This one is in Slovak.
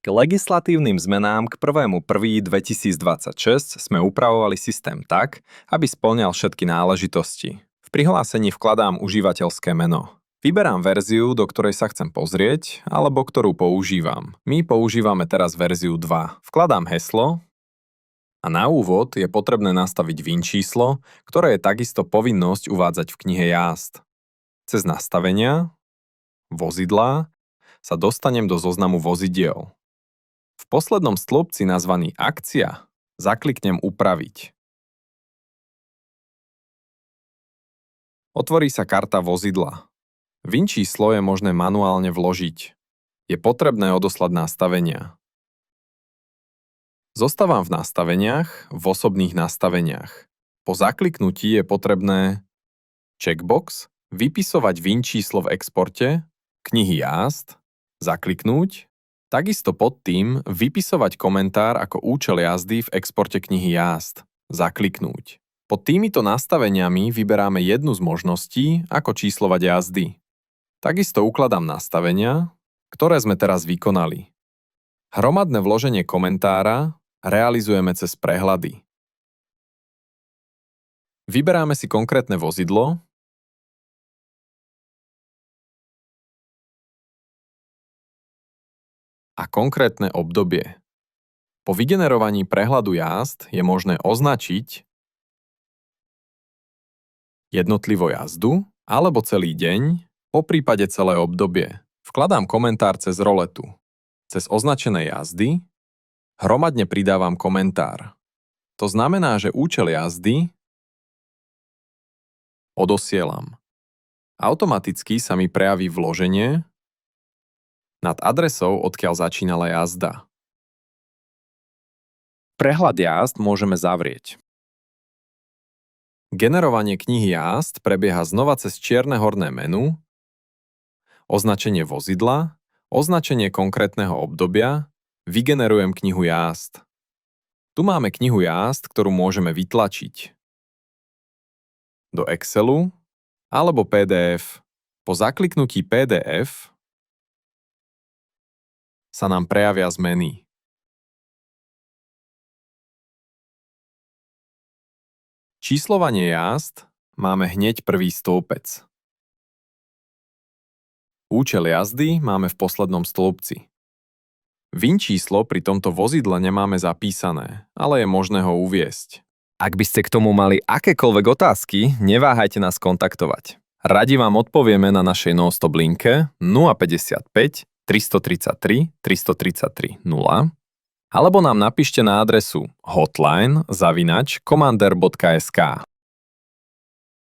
K legislatívnym zmenám k 1.1.2026 sme upravovali systém tak, aby spĺňal všetky náležitosti. V prihlásení vkladám užívateľské meno. Vyberám verziu, do ktorej sa chcem pozrieť, alebo ktorú používam. My používame teraz verziu 2. Vkladám heslo a na úvod je potrebné nastaviť VIN číslo, ktoré je takisto povinnosť uvádzať v knihe jazd. Cez nastavenia, vozidlá, sa dostanem do zoznamu vozidiel. V poslednom stĺpci nazvaný Akcia zakliknem Upraviť. Otvorí sa karta vozidla. VIN číslo je možné manuálne vložiť. Je potrebné odoslať nastavenia. Zostávam v nastaveniach, v osobných nastaveniach. Po zakliknutí je potrebné checkbox, vypisovať VIN číslo v exporte, knihy jazd, zakliknúť, takisto pod tým vypisovať komentár ako účel jazdy v exporte knihy jazd, zakliknúť. Pod týmito nastaveniami vyberáme jednu z možností, ako číslovať jazdy. Takisto ukladám nastavenia, ktoré sme teraz vykonali. Hromadné vloženie komentára realizujeme cez prehľady. Vyberáme si konkrétne vozidlo a konkrétne obdobie. Po vygenerovaní prehľadu jazd je možné označiť jednotlivo jazdu alebo celý deň, poprípade celé obdobie. Vkladám komentár cez roletu. Cez označené jazdy hromadne pridávam komentár. To znamená, že účel jazdy odosielam. Automaticky sa mi prejaví vloženie nad adresou, odkiaľ začínala jazda. Prehľad jazd môžeme zavrieť. Generovanie knihy jazd prebieha znova cez čierne horné menu, označenie vozidla, označenie konkrétneho obdobia, vygenerujem knihu jazd. Tu máme knihu jazd, ktorú môžeme vytlačiť do Excelu alebo PDF. Po zakliknutí PDF sa nám prejavia zmeny. Číslovanie jazd máme hneď prvý stĺpec. Účel jazdy máme v poslednom stĺpci. VIN číslo pri tomto vozidle nemáme zapísané, ale je možné ho uviesť. Ak by ste k tomu mali akékoľvek otázky, neváhajte nás kontaktovať. Radi vám odpovieme na našej non-stop linke 055 333 333 0 alebo nám napíšte na adresu hotline@commander.sk.